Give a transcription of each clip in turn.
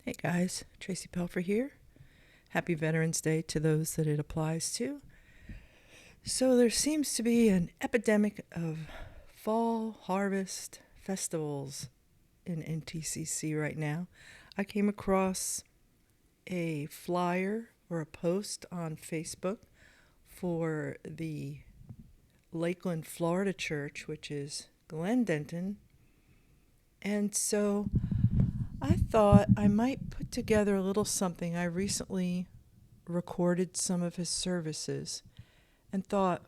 Hey guys, Tracy Pelfer here. Happy Veterans Day to those that it applies to. So there seems to be an epidemic of fall harvest festivals in NTCC right now. I came across a flyer or a post on Facebook for the Lakeland, Florida church, which is Glenn Denton. And so I thought I might put together a little something. I recently recorded some of his services and thought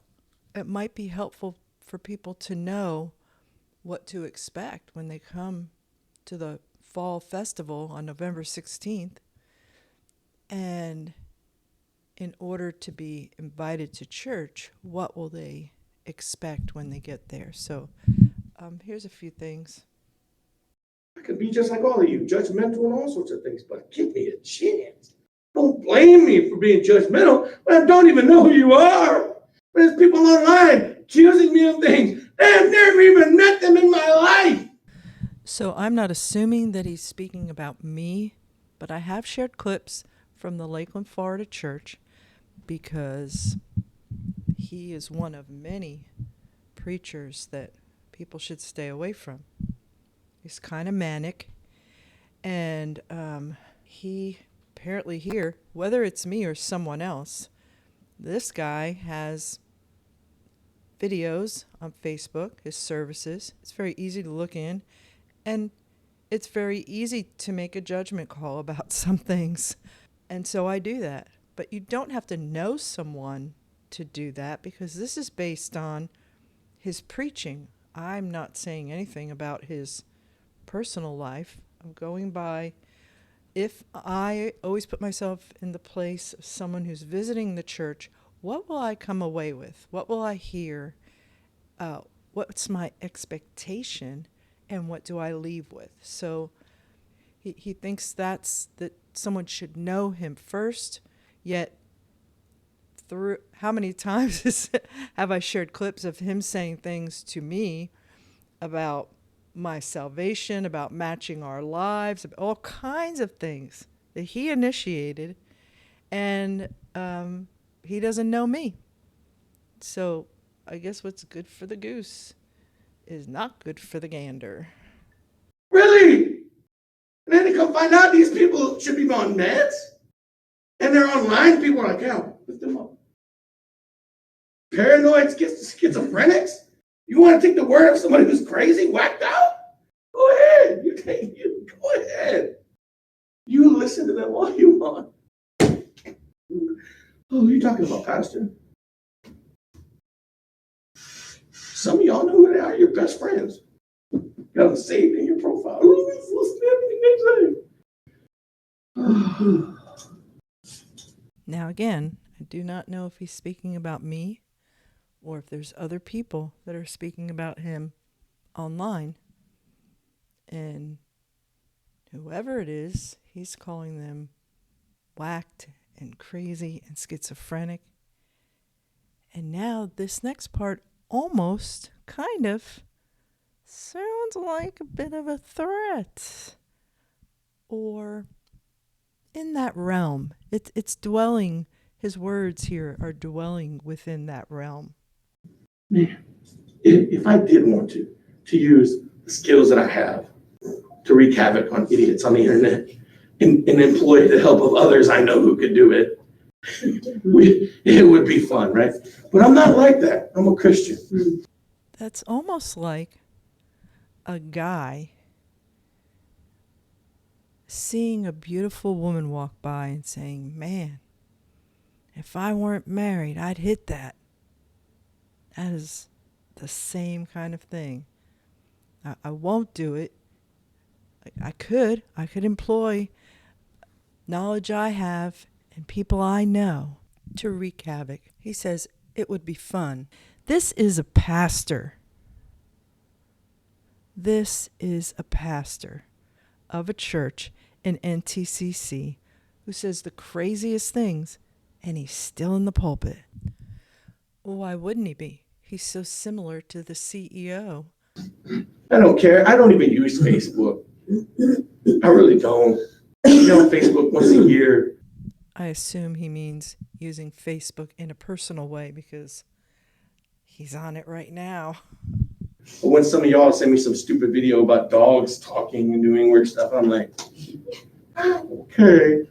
it might be helpful for people to know what to expect when they come to the fall festival on November 16th. And in order to be invited to church, what will they expect when they get there? So here's a few things. I could be just like all of you, judgmental and all sorts of things, but give me a chance. Don't blame me for being judgmental when I don't even know who you are. There's people online accusing me of things. I've never even met them in my life. So I'm not assuming that he's speaking about me, but I have shared clips from the Lakeland, Florida church because he is one of many preachers that people should stay away from. He's kind of manic, and he apparently here, whether it's me or someone else, this guy has videos on Facebook, his services. It's very easy to look in, and it's very easy to make a judgment call about some things. And so I do that. But you don't have to know someone to do that because this is based on his preaching. I'm not saying anything about his personal life. I'm going by, if I always put myself in the place of someone who's visiting the church, what will I come away with? What will I hear? What's my expectation? And what do I leave with? So he thinks that someone should know him first, yet through how many times have I shared clips of him saying things to me about my salvation, about matching our lives, all kinds of things that he initiated, and he doesn't know me. So I guess what's good for the goose is not good for the gander. Really? And then they come find out these people should be on meds? And they're online, people are like, yeah, lift them up. Paranoid schizophrenics? You want to take the word of somebody who's crazy, whacked out? Go ahead. Go ahead. You listen to them all you want. Oh, you're talking about, Pastor? Some of y'all know who they are, your best friends. You got them saved in your profile. Listen to everything they say. Now again, I do not know if he's speaking about me or if there's other people that are speaking about him online. And whoever it is, he's calling them whacked and crazy and schizophrenic. And now this next part almost kind of sounds like a bit of a threat. Or in that realm. It's dwelling, his words here are dwelling within that realm. Man, if I did want to use the skills that I have to wreak havoc on idiots on the internet and employ the help of others I know who could do it, it would be fun, right? But I'm not like that. I'm a Christian. That's almost like a guy seeing a beautiful woman walk by and saying, man, if I weren't married, I'd hit that. That is the same kind of thing. I won't do it. I could employ knowledge I have and people I know to wreak havoc. He says it would be fun. This is a pastor. This is a pastor of a church in NTCC who says the craziest things, and he's still in the pulpit. Why wouldn't he be? He's so similar to the CEO. I don't care. I don't even use Facebook. I really don't. Facebook once a year. I assume he means using Facebook in a personal way because he's on it right now. But when some of y'all send me some stupid video about dogs talking and doing weird stuff, I'm like, okay.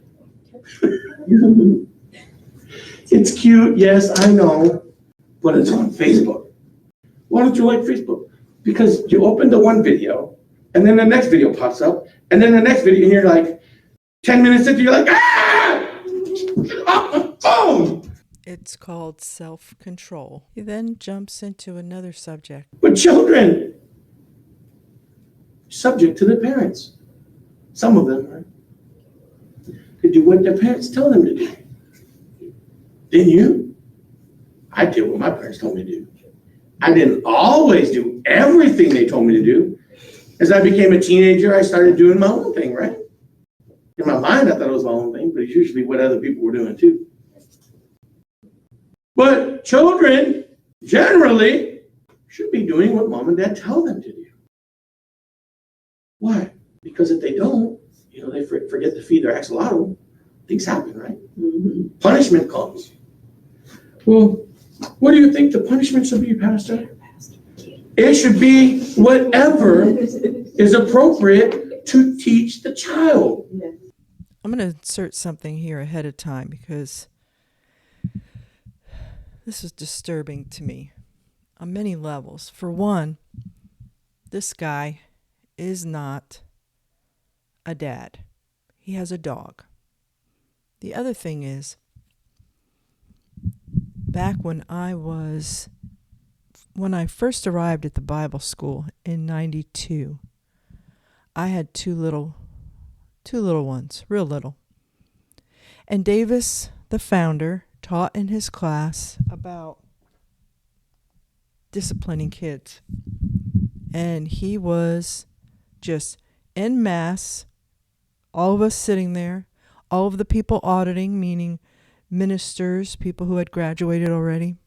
It's cute, yes, I know, but it's on Facebook. Why don't you like Facebook? Because you open the one video, and then the next video pops up, and then the next video, and you're like, 10 minutes into, you're like, ah! Get off the phone! It's called self-control. He then jumps into another subject. But children, subject to the parents. Some of them, right? They do what their parents tell them to do. Didn't you? I did what my parents told me to do. I didn't always do everything they told me to do. As I became a teenager, I started doing my own thing, right? In my mind, I thought it was my own thing, but it's usually what other people were doing too. But children, generally, should be doing what mom and dad tell them to do. Why? Because if they don't, they forget to feed their axolotl. Things happen, right? Mm-hmm. Punishment comes. Well, what do you think the punishment should be, Pastor? It should be whatever is appropriate to teach the child. I'm going to insert something here ahead of time because this is disturbing to me on many levels. For one, this guy is not a dad. He has a dog. The other thing is, back when I first arrived at the Bible school in 92, I had two little ones, real little. And Davis, the founder, taught in his class about disciplining kids. And he was just en masse, all of us sitting there, all of the people auditing, meaning ministers, people who had graduated already.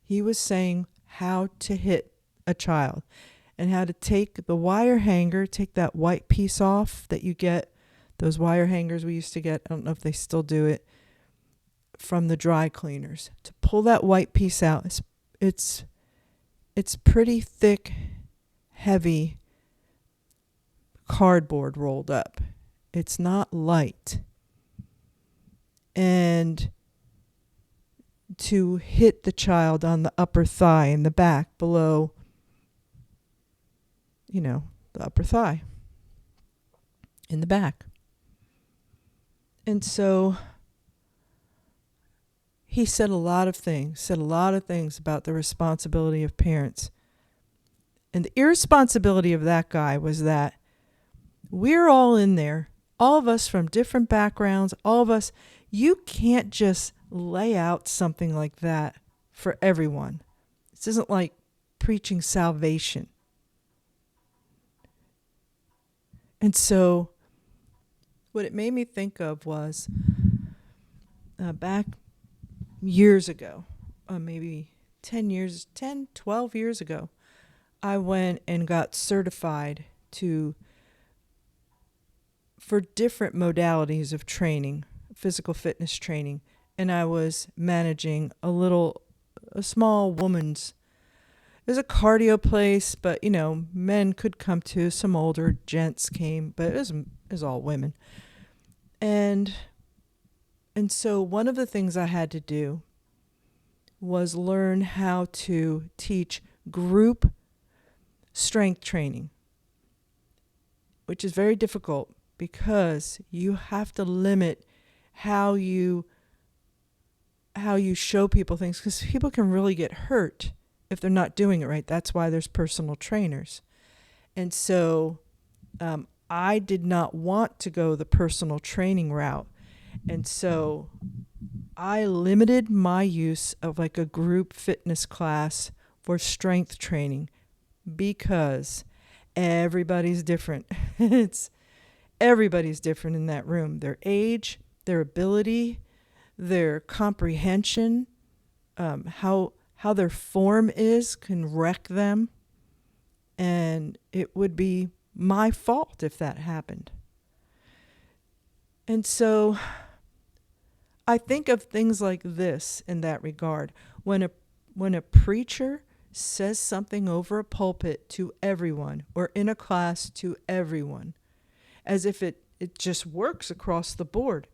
He was saying how to hit a child and how to take the wire hanger, take that white piece off that you get, those wire hangers we used to get, I don't know if they still do it, from the dry cleaners. To pull that white piece out, it's pretty thick, heavy cardboard rolled up. It's not light. And to hit the child on the upper thigh and the back below, the upper thigh in the back. And so he said a lot of things about the responsibility of parents. And the irresponsibility of that guy was that we're all in there, all of us from different backgrounds, all of us. You can't just lay out something like that for everyone. This isn't like preaching salvation. And so what it made me think of was back years ago, maybe 12 years ago, I went and got certified for different modalities of training, physical fitness training. And I was managing a small woman's, it was a cardio place, but men could come to, some older gents came, but it was all women. And so one of the things I had to do was learn how to teach group strength training, which is very difficult because you have to limit how you show people things, because people can really get hurt if they're not doing it right. That's why there's personal trainers. And so I did not want to go the personal training route. And so I limited my use of like a group fitness class for strength training because everybody's different. Everybody's different in that room. Their age, their ability, their comprehension, how their form is can wreck them. And it would be my fault if that happened. And so I think of things like this in that regard. When a preacher says something over a pulpit to everyone or in a class to everyone, as if it just works across the board,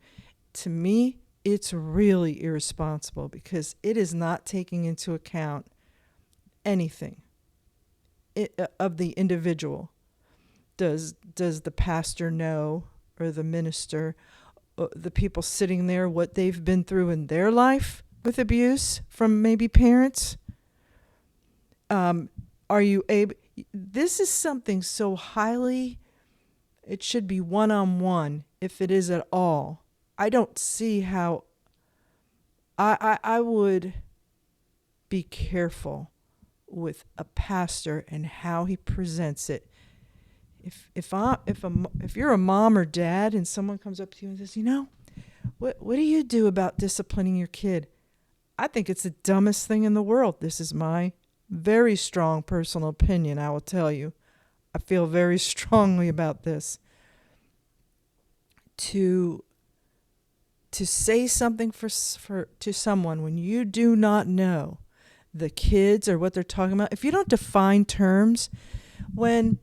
to me, it's really irresponsible because it is not taking into account anything of the individual. Does the pastor know, or the minister, the people sitting there, what they've been through in their life with abuse from maybe parents? Are you able? This is something so highly, it should be one-on-one, if it is at all. I don't see how. I would be careful with a pastor and how he presents it. If you're a mom or dad and someone comes up to you and says, what do you do about disciplining your kid? I think it's the dumbest thing in the world. This is my very strong personal opinion, I will tell you. I feel very strongly about this. To say something to someone when you do not know the kids or what they're talking about, if you don't define terms, when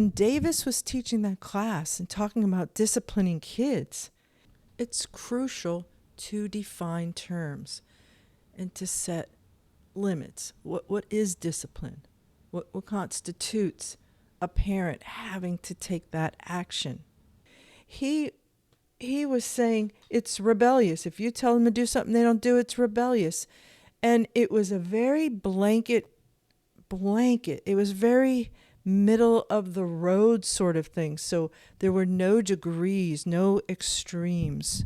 Davis was teaching that class and talking about disciplining kids, it's crucial to define terms and to set limits. What is discipline? What constitutes a parent having to take that action? He was saying it's rebellious. If you tell them to do something they don't do, it's rebellious. And it was a very blanket. It was very middle of the road sort of thing. So there were no degrees, no extremes.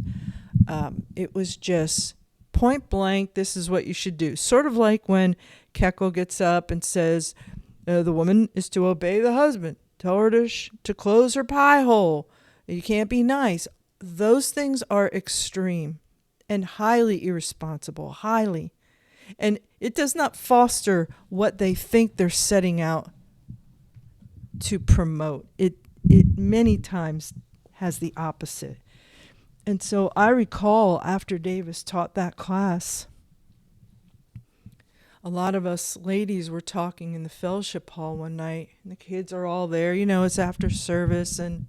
It was just point blank, this is what you should do. Sort of like when Kekel gets up and says, the woman is to obey the husband. Tell her to close her pie hole. You can't be nice. Those things are extreme and highly irresponsible, highly. And it does not foster what they think they're setting out to promote. It many times has the opposite. And so I recall after Davis taught that class, a lot of us ladies were talking in the fellowship hall one night, and the kids are all there. It's after service, and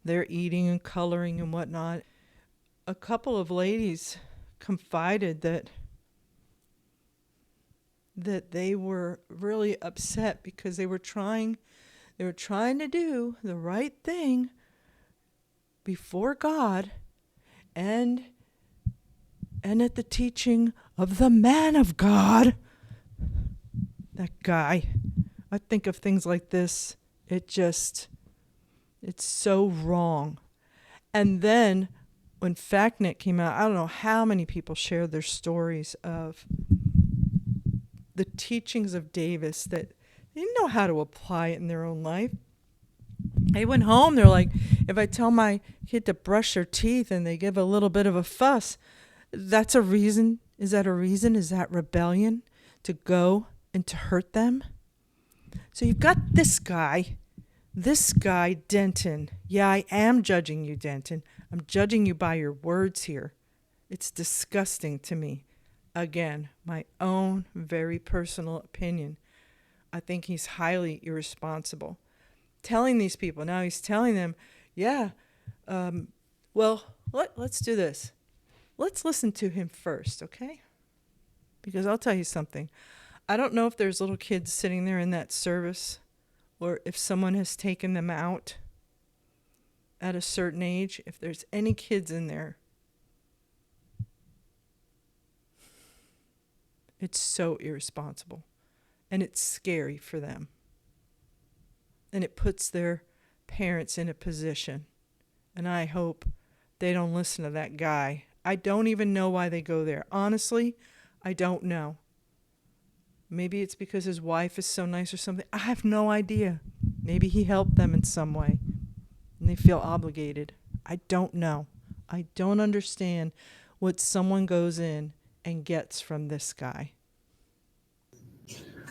they're eating and coloring and whatnot. A couple of ladies confided that they were really upset because they were trying to do the right thing before God and at the teaching of the man of God. That guy. I think of things like this. It's so wrong. And then when FactNet came out, I don't know how many people shared their stories of the teachings of Davis that they didn't know how to apply it in their own life. They went home, they're like, if I tell my kid to brush their teeth and they give a little bit of a fuss, that's a reason. Is that a reason? Is that rebellion to go and to hurt them? So you've got this guy, Denton. Yeah, I am judging you, Denton. I'm judging you by your words here. It's disgusting to me. Again, my own very personal opinion. I think he's highly irresponsible. Telling these people, now he's telling them, let's do this. Let's listen to him first, okay? Because I'll tell you something. I don't know if there's little kids sitting there in that service or if someone has taken them out at a certain age. If there's any kids in there, it's so irresponsible. And it's scary for them. And it puts their parents in a position. And I hope they don't listen to that guy. I don't even know why they go there. Honestly, I don't know. Maybe it's because his wife is so nice or something. I have no idea. Maybe he helped them in some way. And they feel obligated. I don't know. I don't understand what someone goes in and gets from this guy.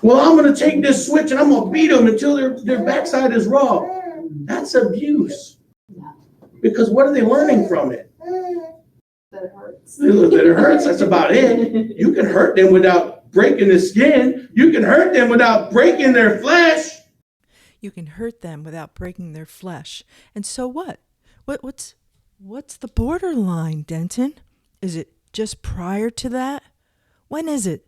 Well, I'm going to take this switch and I'm going to beat them until their backside is raw. That's abuse. Because what are they learning from it? That it hurts. That it hurts, that's about it. You can hurt them without breaking the skin. You can hurt them without breaking their flesh. You can hurt them without breaking their flesh. And so what? What's the borderline, Denton? Is it just prior to that? When is it?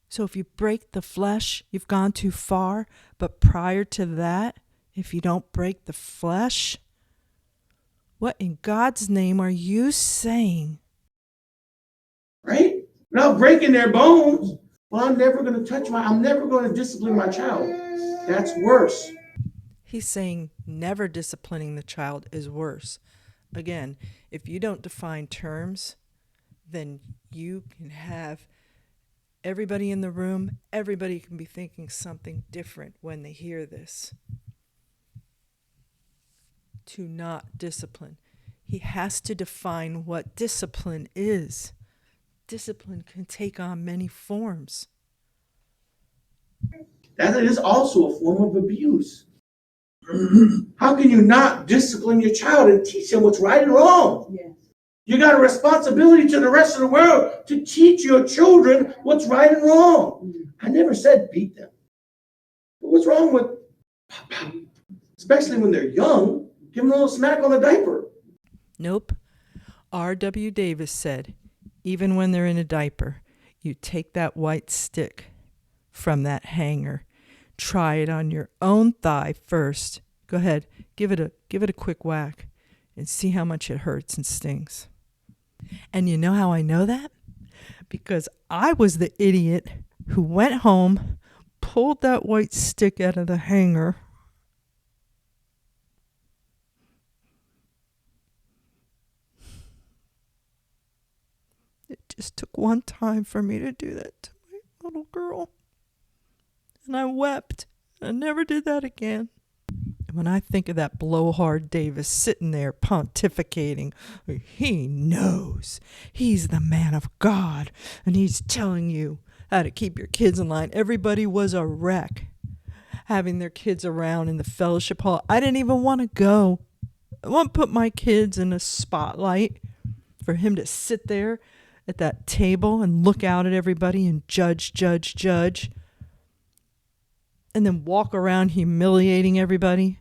So if you break the flesh, you've gone too far. But prior to that, if you don't break the flesh, what in God's name are you saying? Right? Without breaking their bones. Well, I'm never going to discipline my child. That's worse. He's saying never disciplining the child is worse. Again, if you don't define terms, then you can have everybody in the room, everybody can be thinking something different when they hear this. To not discipline. He has to define what discipline is. Discipline can take on many forms. That is also a form of abuse. How can you not discipline your child and teach them what's right and wrong? Yes. You got a responsibility to the rest of the world to teach your children what's right and wrong. I never said beat them. But what's wrong with, especially when they're young, give them a little smack on the diaper? Nope. R.W. Davis said, even when they're in a diaper, you take that white stick from that hanger. Try it on your own thigh first. Go ahead, give it a quick whack and see how much it hurts and stings. And you know how I know that? Because I was the idiot who went home, pulled that white stick out of the hanger, it just took one time for me to do that to my little girl. And I wept. I never did that again. And when I think of that blowhard Davis sitting there pontificating, he knows. He's the man of God. And he's telling you how to keep your kids in line. Everybody was a wreck having their kids around in the fellowship hall. I didn't even want to go. I want to put my kids in a spotlight for him to sit there at that table and look out at everybody and judge. And then walk around humiliating everybody.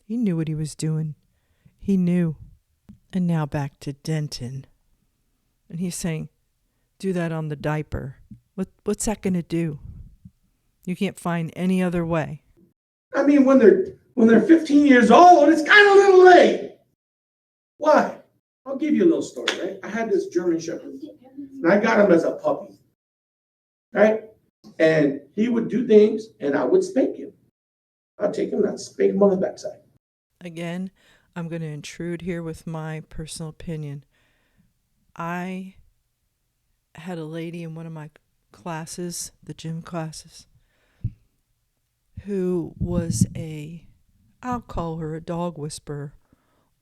He knew what he was doing. He knew. And now back to Denton. And he's saying, do that on the diaper. What's that going to do? You can't find any other way. I mean, when they're 15 years old, it's kind of a little late. Why? I'll give you a little story, right? I had this German Shepherd, and I got him as a puppy, right? And he would do things, and I would spank him. I'd take him and I'd spank him on the backside. Again, I'm going to intrude here with my personal opinion. I had a lady in one of my classes, the gym classes, who was I'll call her a dog whisperer,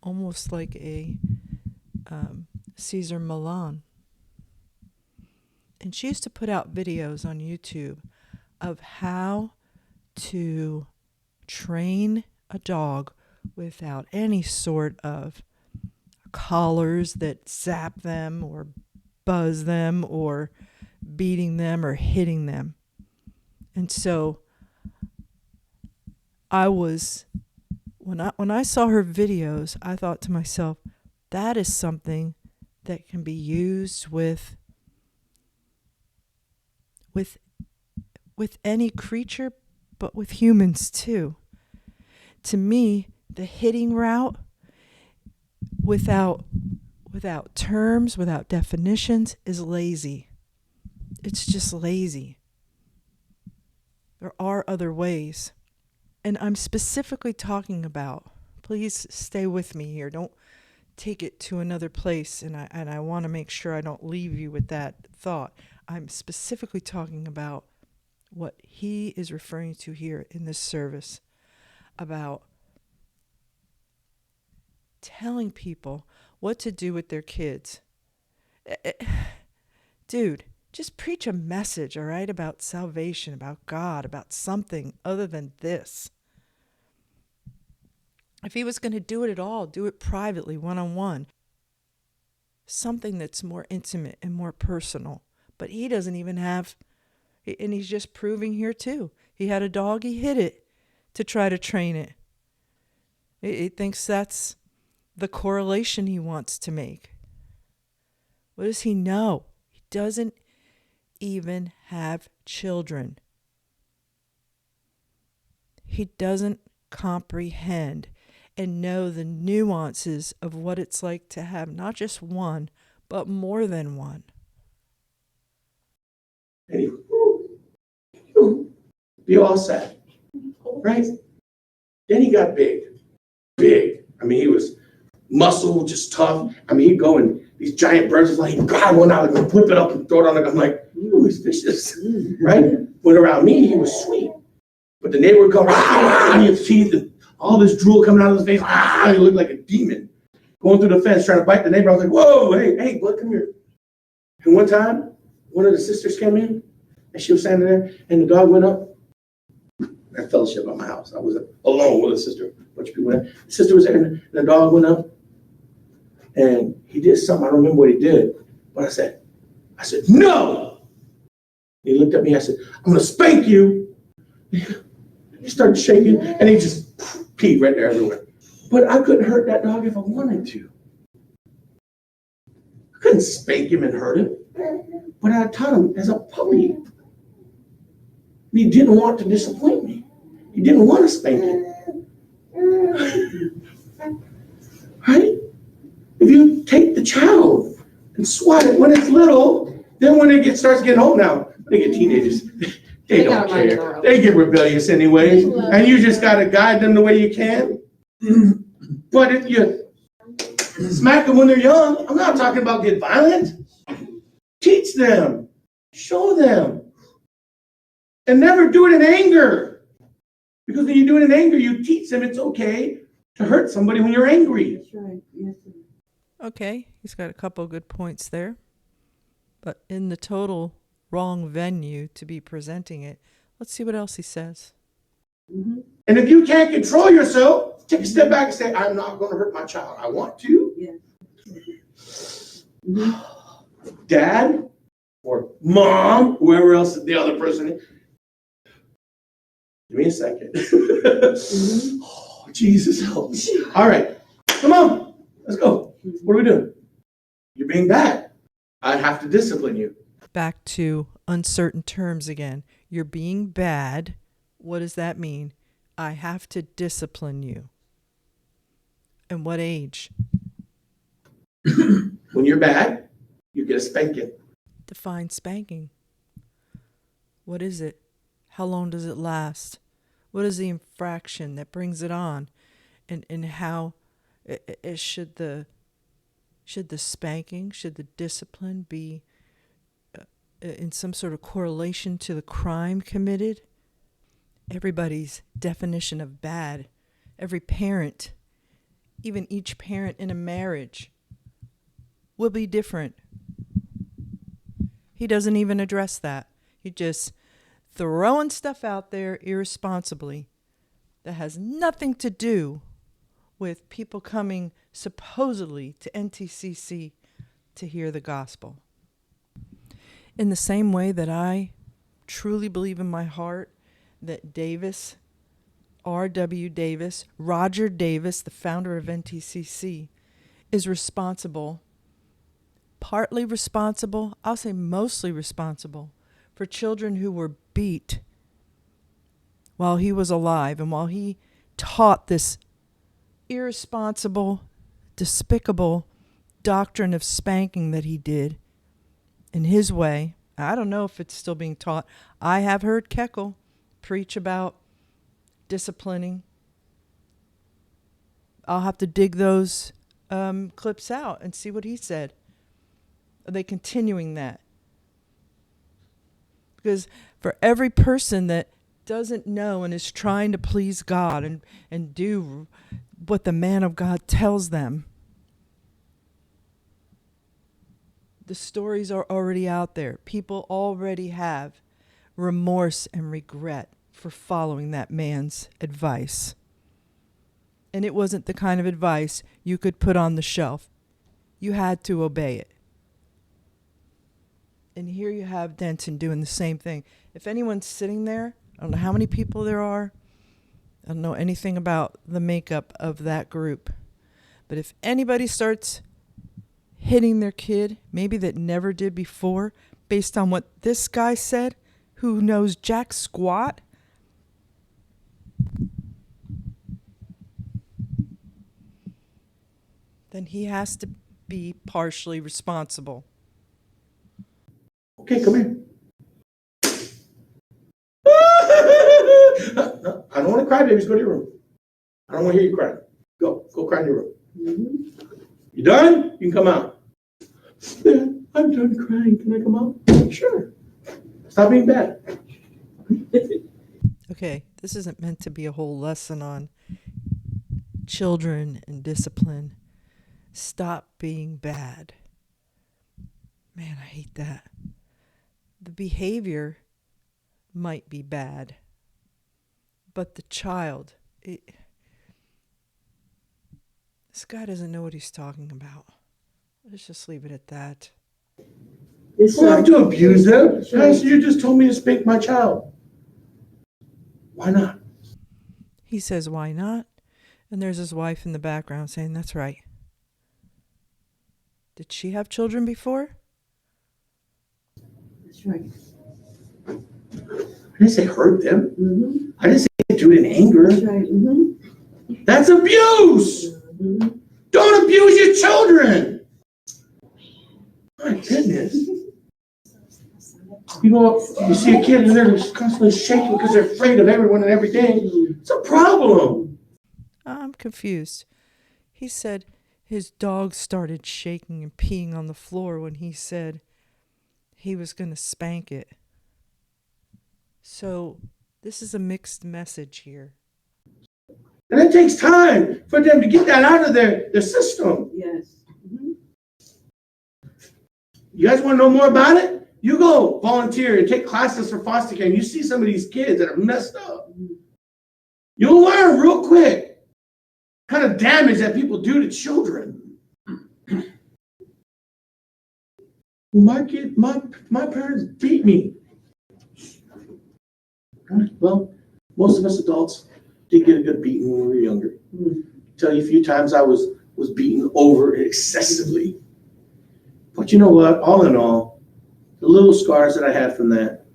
almost like a Caesar Milan. And she used to put out videos on YouTube of how to train a dog without any sort of collars that zap them or buzz them or beating them or hitting them. And so when I saw her videos, I thought to myself, that is something that can be used with any creature, but with humans too. To me, the hitting route, without terms, without definitions, is lazy. It's just lazy. There are other ways. And I'm specifically talking about, please stay with me here. Don't take it to another place. And I want to make sure I don't leave you with that thought. I'm specifically talking about what he is referring to here in this service about telling people what to do with their kids. Dude, just preach a message, all right, about salvation, about God, about something other than this. If he was going to do it at all, do it privately, one-on-one. Something that's more intimate and more personal. But he doesn't even have, and he's just proving here too. He had a dog, he hit it to try to train it. He thinks that's the correlation he wants to make. What does he know? He doesn't even have children. He doesn't comprehend and know the nuances of what it's like to have not just one, but more than one. And he be all sad, right? Then he got big. I mean, he was muscle, just tough. I mean, he'd go and these giant birds was like, he'd grab one out and whip it up and throw it on the, I'm like, ooh, he's vicious, right? But around me, he was sweet. But the neighbor would go, ah, and his teeth and all this drool coming out of his face, ah, he looked like a demon. Going through the fence, trying to bite the neighbor. I was like, whoa, hey, bud, come here. And one time, one of the sisters came in, and she was standing there, and the dog went up. I had fellowship at my house. I was alone with a sister, a bunch of people there. The sister was there, and the dog went up, and he did something. I don't remember what he did, but I said, no. He looked at me. I said, I'm going to spank you. He started shaking, and he just peed right there everywhere. But I couldn't hurt that dog if I wanted to. I couldn't spank him and hurt him. But I taught him as a puppy. He didn't want to disappoint me. He didn't want to spank him. Right? If you take the child and swat it when it's little, then when it starts getting old now, they get teenagers. They don't care. They get rebellious anyways. And you just got to guide them the way you can. But if you smack them when they're young, I'm not talking about get violent. Teach them. Show them. And never do it in anger. Because when you do it in anger, you teach them it's okay to hurt somebody when you're angry. That's right. Yes, sir. Okay, he's got a couple good points there. But in the total wrong venue to be presenting it, let's see what else he says. Mm-hmm. And if you can't control yourself, take a step back and say, I'm not going to hurt my child. I want to. Yes. Mm-hmm. Dad or mom, whoever else the other person is. Give me a second. Mm-hmm. Oh, Jesus help me. All right. Come on. Let's go. What are we doing? You're being bad. I have to discipline you. Back to uncertain terms again. You're being bad. What does that mean? I have to discipline you. And what age? When you're bad, you get a spanking. Define spanking. What is it? How long does it last? What is the infraction that brings it on? And how should the spanking, should the discipline be in some sort of correlation to the crime committed? Everybody's definition of bad, every parent, even each parent in a marriage, will be different. He doesn't even address that. He just throwing stuff out there irresponsibly that has nothing to do with people coming supposedly to NTCC to hear the gospel. In the same way that I truly believe in my heart that Davis, R.W. Davis, Roger Davis, the founder of NTCC, is responsible, partly responsible, I'll say mostly responsible, for children who were beat while he was alive and while he taught this irresponsible, despicable doctrine of spanking that he did in his way. I don't know if it's still being taught. I have heard Keckle preach about disciplining. I'll have to dig those clips out and see what he said. Are they continuing that? Because for every person that doesn't know and is trying to please God and do what the man of God tells them, the stories are already out there. People already have remorse and regret for following that man's advice. And it wasn't the kind of advice you could put on the shelf. You had to obey it. And here you have Denton doing the same thing. If anyone's sitting there, I don't know how many people there are. I don't know anything about the makeup of that group. But if anybody starts hitting their kid, maybe that never did before, based on what this guy said, who knows jack squat, then he has to be partially responsible. Okay, come here. No, I don't want to cry, babies. Go to your room. I don't want to hear you cry. Go cry in your room. You done? You can come out. Dad, I'm done crying. Can I come out? Sure. Stop being bad. Okay, this isn't meant to be a whole lesson on children and discipline. Stop being bad. Man, I hate that. The behavior might be bad, but the child, this guy doesn't know what he's talking about. Let's just leave it at that. It's You don't have to abuse them. Sure. Guys, you just told me to spank my child. Why not? He says, why not? And there's his wife in the background saying, that's right. Did she have children before? That's right. I didn't say hurt them. Mm-hmm. I didn't say do it in anger. That's right. Mm-hmm. That's abuse. Mm-hmm. Don't abuse your children. My goodness. You go up, you see a kid and they're just constantly shaking because they're afraid of everyone and everything. It's a problem. I'm confused. He said his dog started shaking and peeing on the floor when he said he was going to spank it. So this is a mixed message here. And it takes time for them to get that out of their system. Yes. Mm-hmm. You guys want to know more about it? You go volunteer and take classes for foster care and you see some of these kids that are messed up. You'll learn real quick kind of damage that people do to children. Well, my parents beat me. Well, most of us adults did get a good beating when we were younger. Tell you a few times I was beaten over excessively. But you know what? All in all, the little scars that I had from that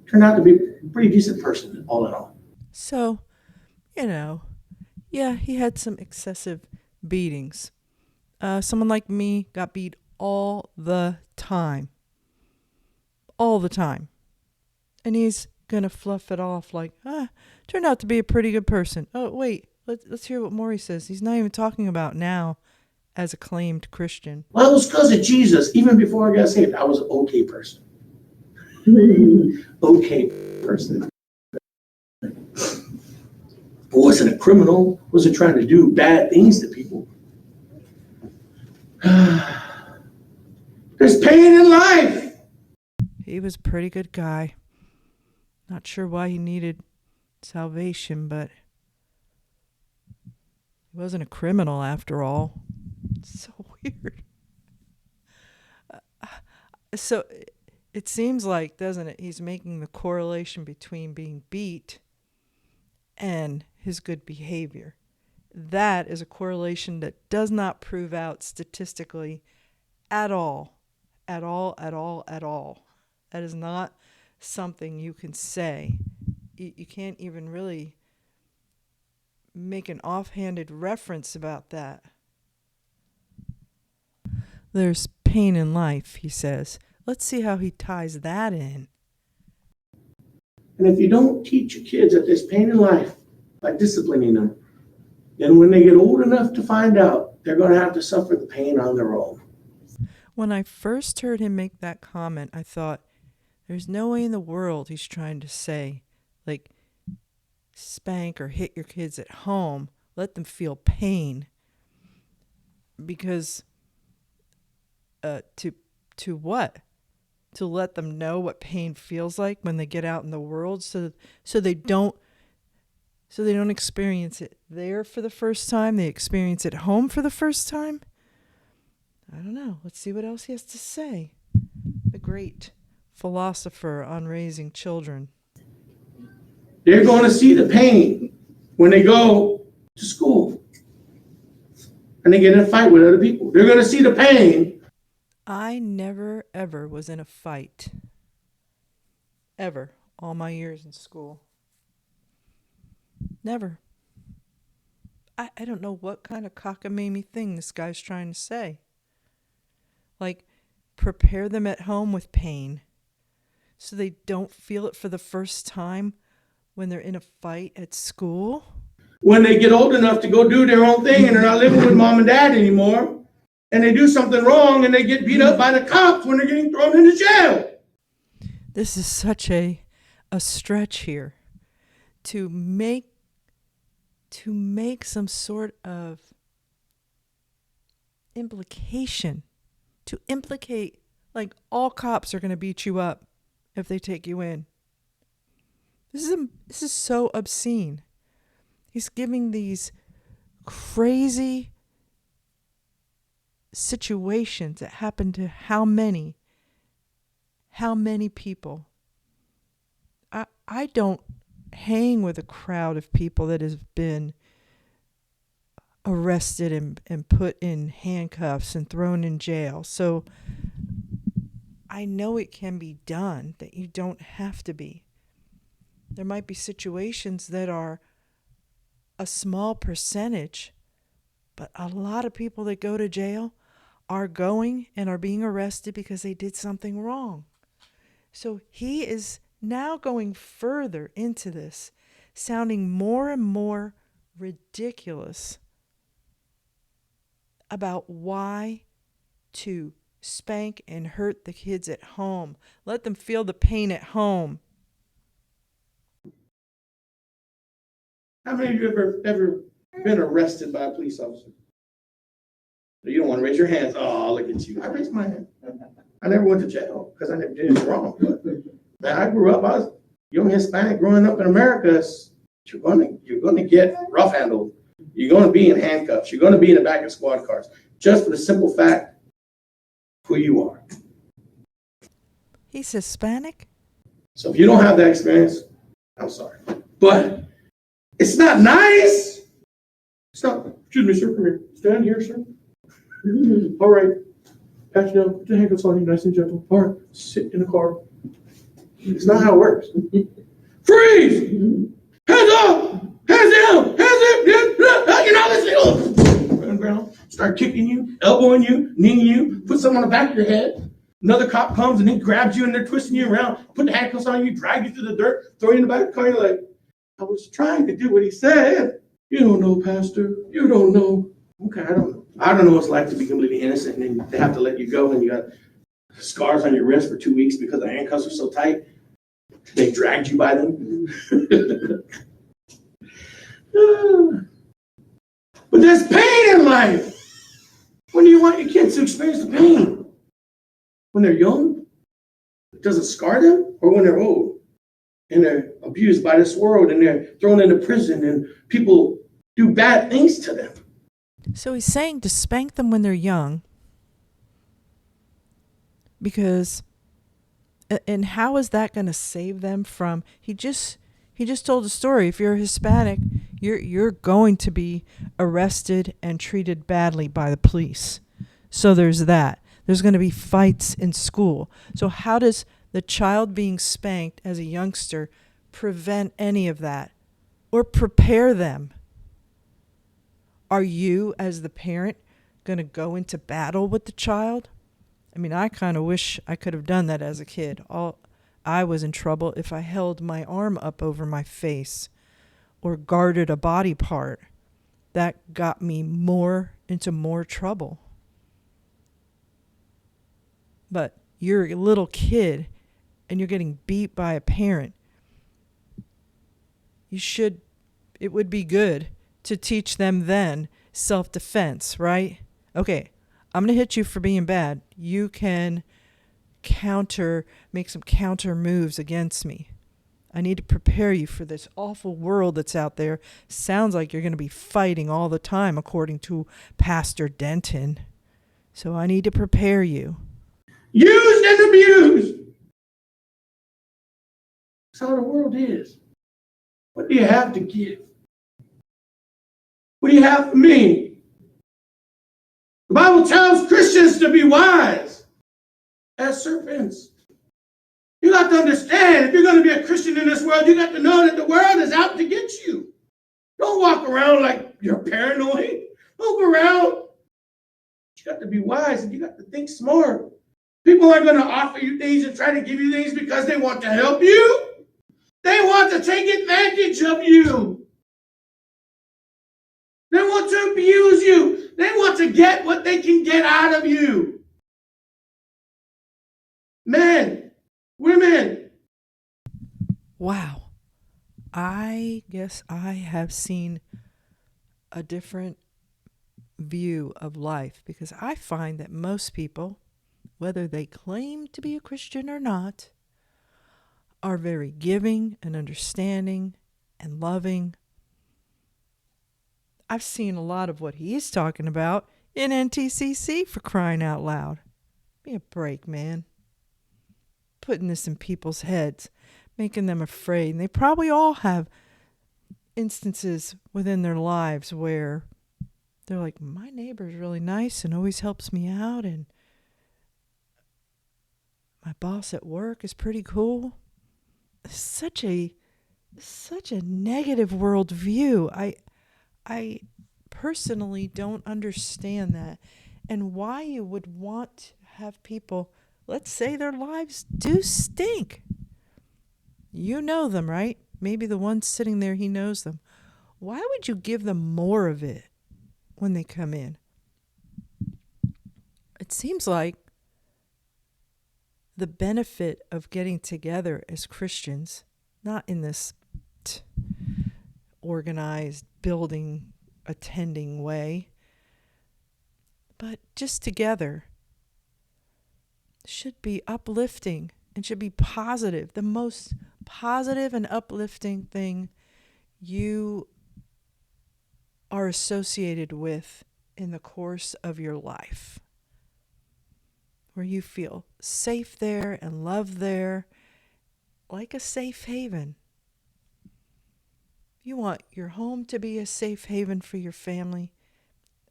turned out to be a pretty decent person, all in all. So, yeah, he had some excessive beatings. Someone like me got beat all the time. All the time. And he's going to fluff it off like, turned out to be a pretty good person. Oh, wait, let's hear what Maury says. He's not even talking about now as a claimed Christian. Well, it was because of Jesus. Even before I got saved, I was an okay person. Okay person. I wasn't a criminal. Wasn't trying to do bad things to people. There's pain in life. He was a pretty good guy. Not sure why he needed salvation, but he wasn't a criminal after all. It's so weird. So it seems like, doesn't it, he's making the correlation between being beat and his good behavior. That is a correlation that does not prove out statistically at all. At all, at all, at all. That is not something you can say. You can't even really make an offhanded reference about that. There's pain in life, he says. Let's see how he ties that in. And if you don't teach your kids that there's pain in life by disciplining them, then when they get old enough to find out, they're going to have to suffer the pain on their own. When I first heard him make that comment, I thought, there's no way in the world he's trying to say, like, spank or hit your kids at home, let them feel pain. Because to what? To let them know what pain feels like when they get out in the world, so they don't experience it there for the first time. They experience it home for the first time. I don't know. Let's see what else he has to say. The great philosopher on raising children. They're going to see the pain when they go to school and they get in a fight with other people. They're going to see the pain. I never, ever was in a fight. Ever. All my years in school. Never. I don't know what kind of cockamamie thing this guy's trying to say. Like, prepare them at home with pain so they don't feel it for the first time when they're in a fight at school. When they get old enough to go do their own thing and they're not living with mom and dad anymore, and they do something wrong and they get beat up by the cops when they're getting thrown into jail. This is such a stretch here to make some sort of implication. To implicate, like, all cops are going to beat you up if they take you in. This is so obscene. He's giving these crazy situations that happen to how many people. I don't hang with a crowd of people that has been arrested and put in handcuffs and thrown in jail. So I know it can be done, that you don't have to be. There might be situations that are a small percentage, but a lot of people that go to jail are going and are being arrested because they did something wrong. So he is now going further into this, sounding more and more ridiculous about why to spank and hurt the kids at home. Let them feel the pain at home. How many of you ever been arrested by a police officer? You don't want to raise your hands. Oh, look at you. I raised my hand. I never went to jail because I never did anything wrong. But man, I grew up, I was young Hispanic growing up in America. You're going to get rough handled. You're going to be in handcuffs. You're going to be in the back of squad cars just for the simple fact who you are. He's Hispanic? So if you don't have that experience, I'm sorry. But it's not nice. It's not. Excuse me, sir. Come here. Stand here, sir. All right. Pat you down. Put your handcuffs on you, nice and gentle. All right. Sit in the car. It's not how it works. Freeze! Hands up! Hands down! Hands up! You know this. On the ground. Start kicking you, elbowing you, kneeing you. Put something on the back of your head. Another cop comes and he grabs you and they're twisting you around. Put the handcuffs on you, drag you through the dirt, throw you in the back of the car. You're like, I was trying to do what he said. You don't know, Pastor. You don't know. Okay, I don't know. I don't know what it's like to be completely innocent and then they have to let you go and you got scars on your wrist for 2 weeks because the handcuffs are so tight. They dragged you by them. But there's pain in life. When do you want your kids to experience the pain? When they're young? It doesn't scar them? Or when they're old? And they're abused by this world and they're thrown into prison and people do bad things to them. So he's saying to spank them when they're young. Because, and how is that going to save them from, he just told a story. If you're Hispanic, you're going to be arrested and treated badly by the police. So there's that. There's going to be fights in school. So how does the child being spanked as a youngster prevent any of that or prepare them? Are you, as the parent, going to go into battle with the child? I mean, I kind of wish I could have done that as a kid. I was in trouble if I held my arm up over my face or guarded a body part. That got me into more trouble. But you're a little kid and you're getting beat by a parent. It would be good to teach them then self-defense, right? Okay, I'm going to hit you for being bad. You can make some counter moves against me. I need to prepare you for this awful world that's out there. Sounds like you're going to be fighting all the time, according to Pastor Denton. So I need to prepare you. Used and abused. That's how the world is. What do you have to give? What do you have for me? The Bible tells Christians to be wise as serpents. You got to understand, if you're going to be a Christian in this world, you got to know that the world is out to get you. Don't walk around like you're paranoid. Don't go around. You got to be wise and you got to think smart. People aren't going to offer you things and try to give you things because they want to help you. They want to take advantage of you. They want to abuse you. They want to get what they can get out of you. Men, women. Wow. I guess I have seen a different view of life, because I find that most people, whether they claim to be a Christian or not, are very giving and understanding and loving. I've seen a lot of what he's talking about in NTCC, for crying out loud. Give me a break, man. Putting this in people's heads, making them afraid. And they probably all have instances within their lives where they're like, my neighbor's really nice and always helps me out, and my boss at work is pretty cool. Such a negative worldview. I personally don't understand that, and why you would want to have people, let's say their lives do stink. You know them, right? Maybe the one sitting there, he knows them. Why would you give them more of it when they come in? It seems like the benefit of getting together as Christians, not in this organized building attending way, but just together, should be uplifting and should be positive. The most positive and uplifting thing you are associated with in the course of your life, where you feel safe there and loved there, like a safe haven. You want your home to be a safe haven for your family,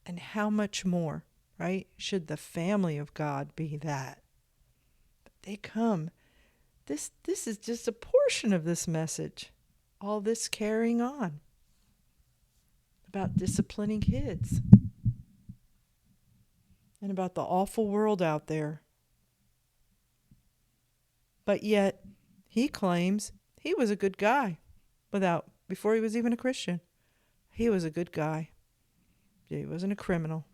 and how much more, right? Should the family of God be that? But they come. This is just a portion of this message. All this carrying on about disciplining kids and about the awful world out there. But yet, he claims he was a good guy before he was even a Christian. He was a good guy. He wasn't a criminal.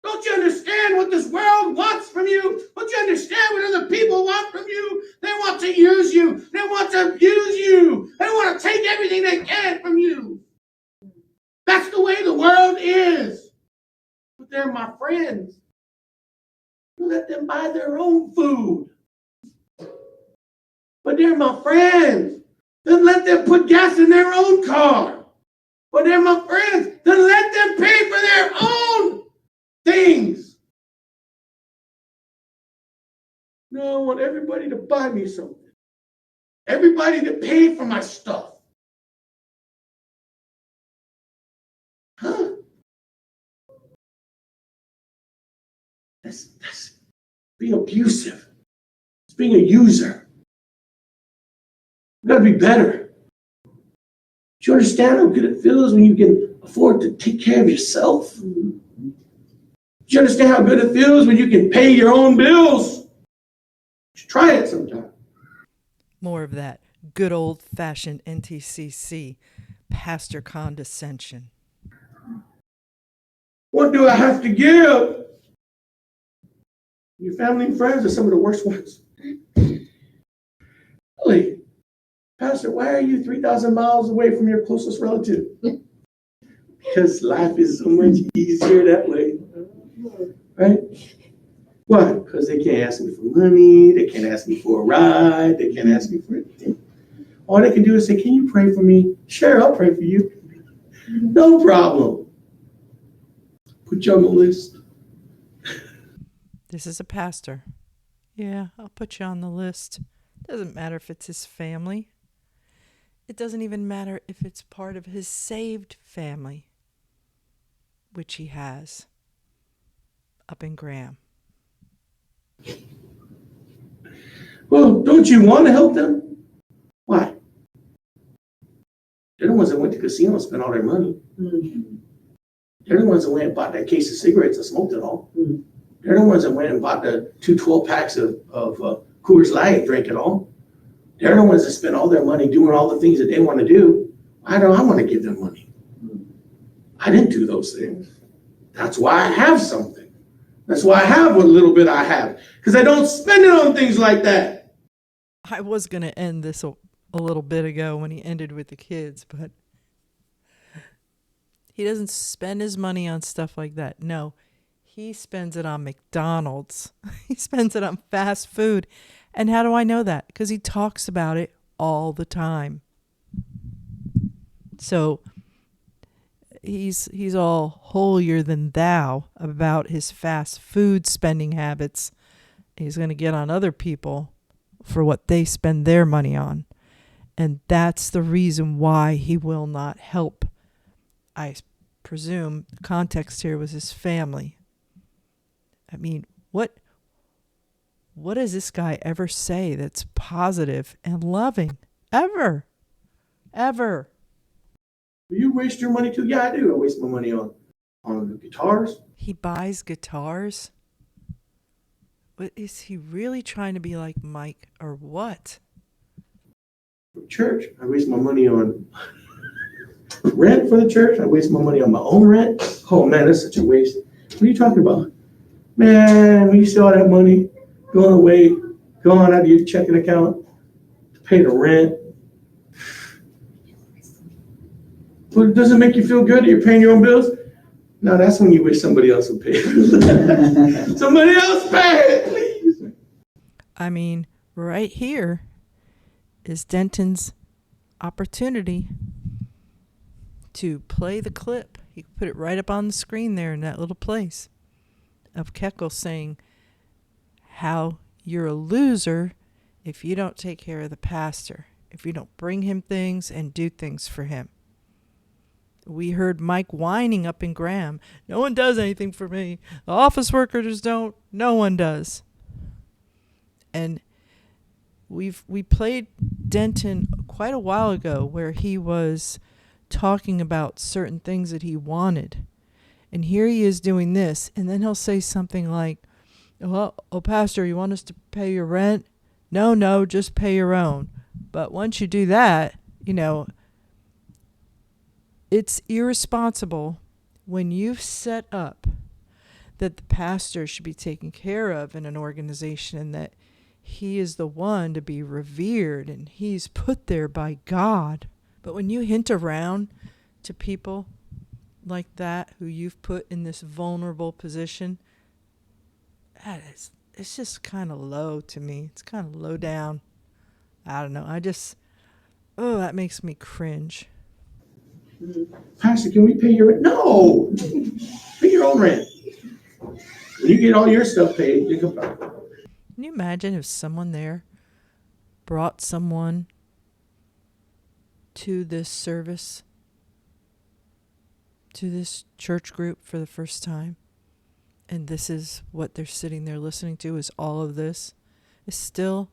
Don't you understand what this world wants from you? Don't you understand what other people want from you? They want to use you. They want to abuse you. They want to take everything they can from you. That's the way the world is. But they're my friends. You let them buy their own food. But they're my friends. Then let them put gas in their own car. But they're my friends. Then let them pay for their own things. No, I want everybody to buy me something. Everybody to pay for my stuff. Huh? That's being abusive. It's being a user. You gotta be better. Do you understand how good it feels when you can afford to take care of yourself? Do you understand how good it feels when you can pay your own bills? You should try it sometime. More of that good old-fashioned NTCC pastor condescension. What do I have to give? Your family and friends are some of the worst ones. Really? Pastor, why are you 3,000 miles away from your closest relative? Because life is so much easier that way. Right? Why? Because they can't ask me for money. They can't ask me for a ride. They can't ask me for anything. all they can do is say, can you pray for me? Sure, I'll pray for you. No problem. Put you on the list. This is a pastor. Yeah, I'll put you on the list. Doesn't matter if it's his family. It doesn't even matter if it's part of his saved family, which he has up in Graham. Well, don't you want to help them? Why? They're the ones that went to casinos and spent all their money. Mm-hmm. They're the ones that went and bought that case of cigarettes and smoked it all. Mm-hmm. They're the ones that went and bought the 2 12-packs of Coors Light and drank it all. They're the ones that spent all their money doing all the things that they want to do. Why don't I want to give them money? I didn't do those things. That's why I have something. That's why I have what little bit I have. Because I don't spend it on things like that. I was going to end this a little bit ago when he ended with the kids, but he doesn't spend his money on stuff like that. No, he spends it on McDonald's. He spends it on fast food. And how do I know that? Because he talks about it all the time. So he's all holier than thou about his fast food spending habits. He's going to get on other people for what they spend their money on. And that's the reason why he will not help. I presume the context here was his family. I mean, what does this guy ever say that's positive and loving? Ever. Do you waste your money too? Yeah, I do. I waste my money on guitars. He buys guitars? But is he really trying to be like Mike or what? For church, I waste my money on rent for the church. I waste my money on my own rent. Oh man, that's such a waste. What are you talking about? Man, when you see all that money going away, gone out of your checking account to pay the rent. But does it make you feel good that you're paying your own bills? No, that's when you wish somebody else would pay it. Somebody else pay it, please. I mean, right here is Denton's opportunity to play the clip. He put it right up on the screen there in that little place of Kekel saying how you're a loser if you don't take care of the pastor, if you don't bring him things and do things for him. We heard Mike whining up in Graham. No one does anything for me. The office workers don't. No one does. And we played Denton quite a while ago where he was talking about certain things that he wanted. And here he is doing this. And then he'll say something like, oh, pastor, you want us to pay your rent? No, just pay your own. But once you do that, it's irresponsible when you've set up that the pastor should be taken care of in an organization and that he is the one to be revered and he's put there by God. But when you hint around to people like that who you've put in this vulnerable position, it's just kind of low to me. It's kind of low down. I don't know. That makes me cringe. Pastor, can we pay your rent? No! Pay your own rent. When you get all your stuff paid, you come back. Can you imagine if someone there brought someone to this service, to this church group for the first time, and this is what they're sitting there listening to, is all of this? It's still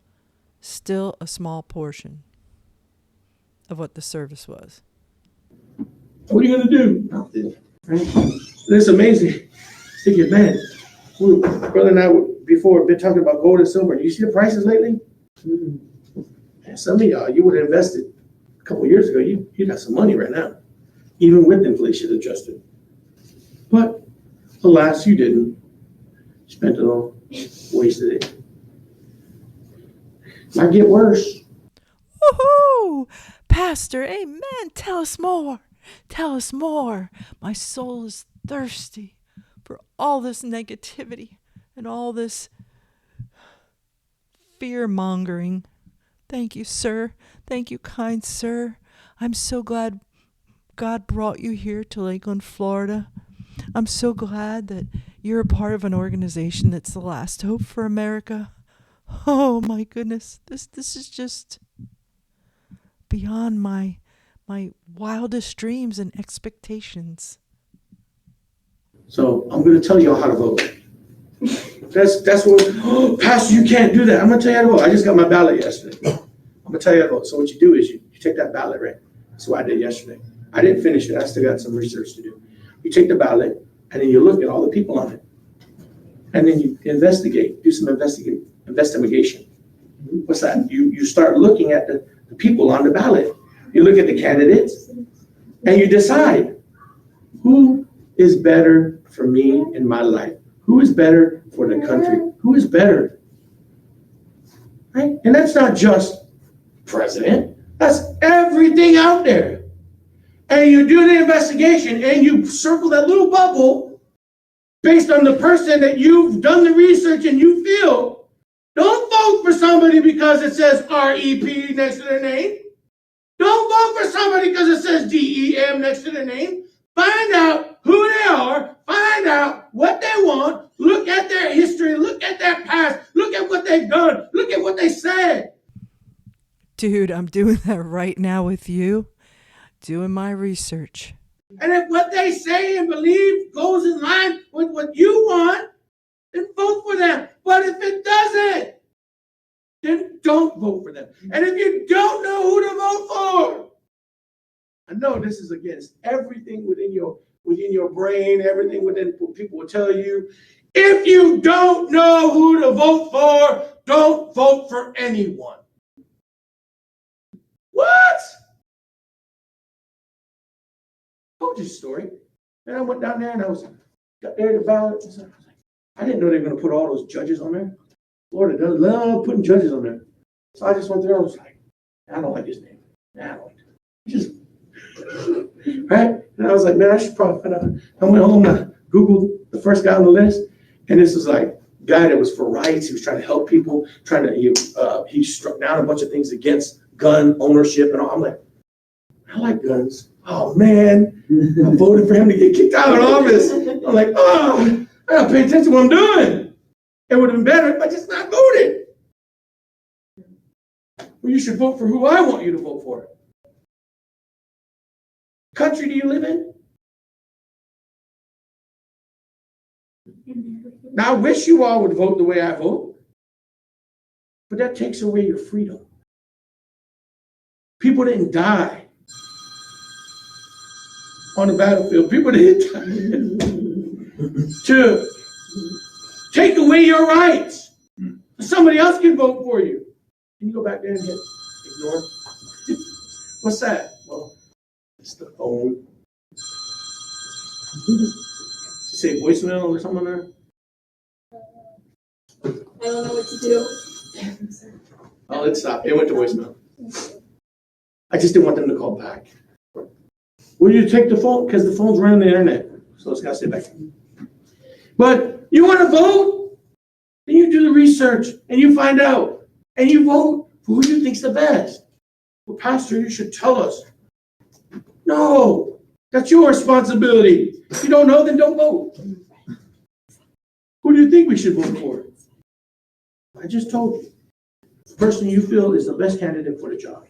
a small portion of what the service was. What are you going to do? Nothing. Right? It's amazing. Thinking, man, brother and I before been talking about gold and silver. Do you see the prices lately? Man, some of y'all, you would have invested a couple of years ago. You got some money right now, even with inflation adjusted. But alas, you didn't. Spent it all, wasted it. Might get worse. Woohoo! Pastor, amen. Tell us more. Tell us more. My soul is thirsty for all this negativity and all this fear-mongering Thank you, sir. Thank you, kind sir. I'm so glad God brought you here to Lakeland, Florida. I'm so glad that you're a part of an organization that's the last hope for America. Oh my goodness. This is just beyond my wildest dreams and expectations. So I'm going to tell y'all how to vote. That's what, oh, Pastor, you can't do that. I'm going to tell you how to vote. I just got my ballot yesterday. I'm going to tell you how to vote. So what you do is you take that ballot, right? That's what I did yesterday. I didn't finish it. I still got some research to do. You take the ballot, and then you look at all the people on it. And then you investigate, do some investigation. What's that? You start looking at the people on the ballot. You look at the candidates, and you decide who is better for me in my life. Who is better for the country? Who is better? Right? And that's not just president. That's everything out there. And you do the investigation and you circle that little bubble based on the person that you've done the research and you feel. Don't vote for somebody because it says REP next to their name. Don't vote for somebody because it says DEM next to their name. Find out who they are. Find out what they want. Look at their history. Look at their past. Look at what they've done. Look at what they said. Dude, I'm doing that right now with you. Doing my research. And if what they say and believe goes in line with what you want, then vote for them. But if it doesn't, then don't vote for them. And if you don't know who to vote for, I know this is against everything within your brain, everything within what people will tell you. If you don't know who to vote for, don't vote for anyone. What? I told you the story. And I went down there and got there to ballot. I didn't know they were going to put all those judges on there. Florida does love putting judges on there. So I just went there. I was like, I don't like his name. I don't like it. Just, right? And I was like, man, I should probably find out. I went home and I Googled the first guy on the list. And this was like a guy that was for rights. He was trying to help people, he struck down a bunch of things against gun ownership and all. I'm like, I like guns. Oh, man, I voted for him to get kicked out of office. I'm like, oh, I gotta pay attention to what I'm doing. It would have been better if I just not voted. Well, you should vote for who I want you to vote for. Country do you live in? Now, I wish you all would vote the way I vote, but that takes away your freedom. People didn't die on the battlefield. People didn't die to take away your rights. Somebody else can vote for you. Can you go back there and hit ignore? What's that? Well, it's the phone. Does it say voicemail or something on there? I don't know what to do. Oh, it stopped. It went to voicemail. I just didn't want them to call back. Will you take the phone? Because the phone's running the internet. So it's got to stay back. But you want to vote? Then you do the research and you find out. And you vote for who you think's the best. Well, Pastor, you should tell us. No, that's your responsibility. If you don't know, then don't vote. Who do you think we should vote for? I just told you. The person you feel is the best candidate for the job.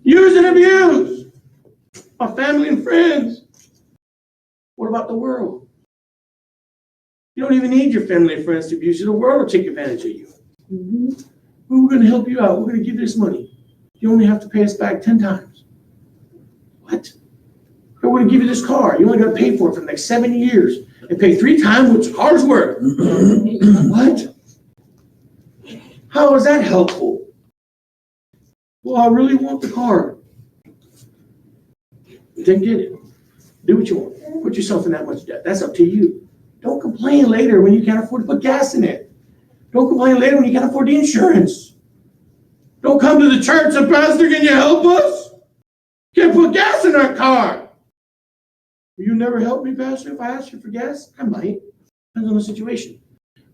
Use and abuse. Our family and friends. What about the world? You don't even need your family and friends to abuse you. The world will take advantage of you. We're going to help you out. We're going to give you this money. You only have to pay us back 10 times. What? We're going to give you this car. You only got to pay for it for the next 7 years and pay 3 times what the car's worth. What? How is that helpful? Well, I really want the car. Then get it. Do what you want. Put yourself in that much debt. That's up to you. Don't complain later when you can't afford to put gas in it. Don't complain later when you can't afford the insurance. Don't come to the church and, Pastor, can you help us? Can't put gas in our car. Will you never help me, Pastor? If I ask you for gas, I might. Depends on the situation.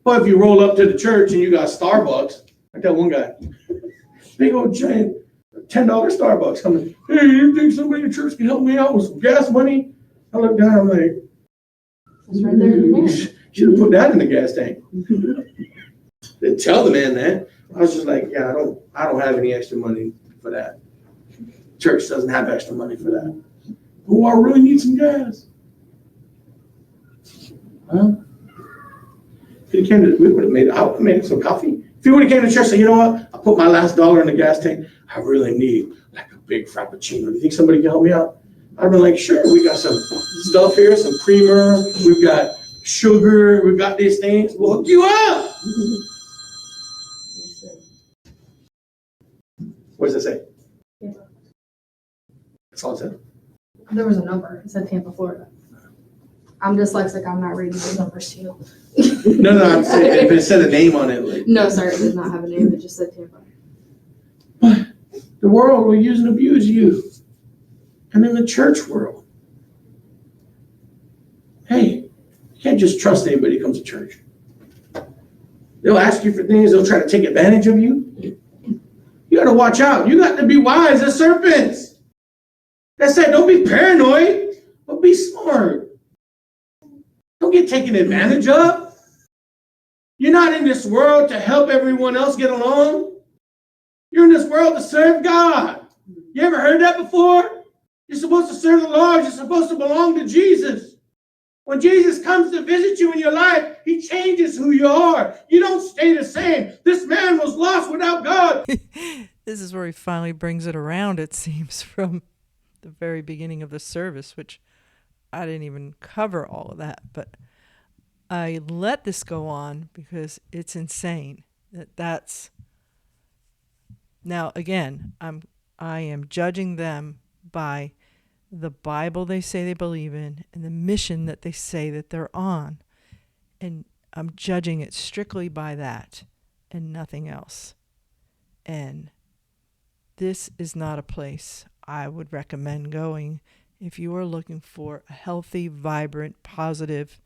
But if you roll up to the church and you got Starbucks, like that one guy, big old giant $10 Starbucks coming, hey, you think somebody in the church can help me out with some gas money? I look down, I'm like, It's right there in the you man. should have put that in the gas tank. Didn't tell the man that. I was just like, yeah, I don't have any extra money for that. Church doesn't have extra money for that. Oh, I really need some gas. Huh? If you came to, we would have made, I would have made some coffee. If you would have came to church and said, you know what, I put my last dollar in the gas tank, I really need like a big Frappuccino. Do you think somebody can help me out? I'd be like, sure, we got some stuff here, some creamer, we've got sugar, we've got these things. We'll hook you up. What does it say? Tampa. That's all it said. There was a number. It said Tampa, Florida. I'm dyslexic. I'm not reading the numbers to you. No, I'm saying if it said a name on it. Like, No, sir. It did not have a name. It just said Tampa. but the world will use and abuse you. And in the church world, hey, you can't just trust anybody who comes to church. They'll ask you for things. They'll try to take advantage of you. You got to watch out. You got to be wise as serpents. That said, don't be paranoid, but be smart. Don't get taken advantage of. You're not in this world to help everyone else get along. You're in this world to serve God. You ever heard that before? You're supposed to serve the Lord. You're supposed to belong to Jesus. When Jesus comes to visit you in your life, he changes who you are. You don't stay the same. This man was lost without God. This is where he finally brings it around, it seems, from the very beginning of the service, which I didn't even cover all of that. But I let this go on because it's insane. That's now, again, I am judging them by the Bible they say they believe in and the mission that they say that they're on. And I'm judging it strictly by that and nothing else. And this is not a place I would recommend going if you are looking for a healthy, vibrant, positive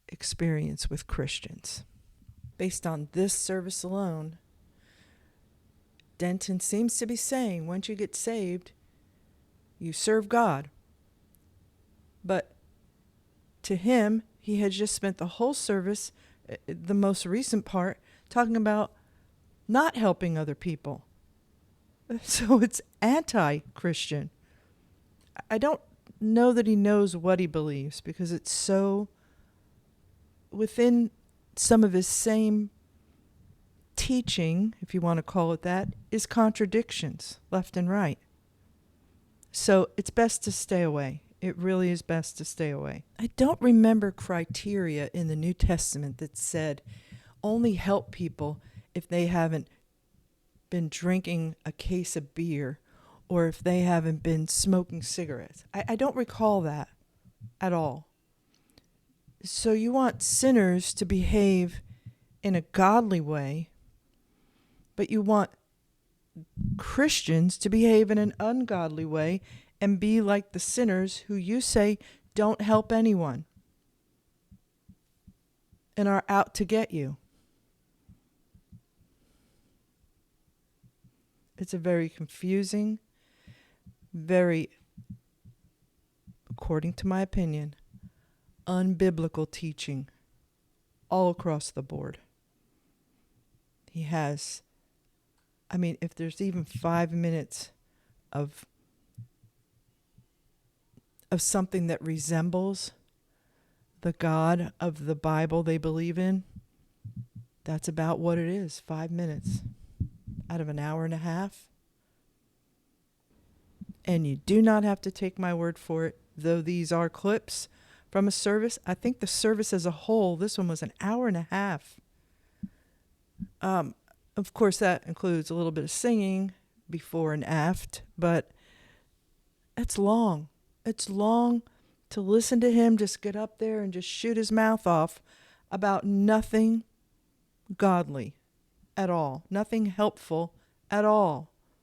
experience with Christians. Based on this service alone, Denton seems to be saying once you get saved, you serve God. But to him, he had just spent the whole service, the most recent part, talking about not helping other people. So it's anti-Christian. I don't know that he knows what he believes because it's so within some of his same teaching, if you want to call it that, is contradictions left and right. So it's best to stay away. It really is best to stay away. I don't remember criteria in the New Testament that said only help people if they haven't been drinking a case of beer or if they haven't been smoking cigarettes. I don't recall that at all. So you want sinners to behave in a godly way, but you want Christians to behave in an ungodly way and be like the sinners who you say don't help anyone and are out to get you. It's a very confusing, very, according to my opinion, unbiblical teaching all across the board. He has, I mean, if there's even 5 minutes of something that resembles the God of the Bible they believe in, that's about what it is, 5 minutes out of an hour and a half. And you do not have to take my word for it, though these are clips from a service. I think the service as a whole, this one was an hour and a half. Of course, that includes a little bit of singing before and aft, but it's long. It's long to listen to him just get up there and just shoot his mouth off about nothing godly at all, nothing helpful at all.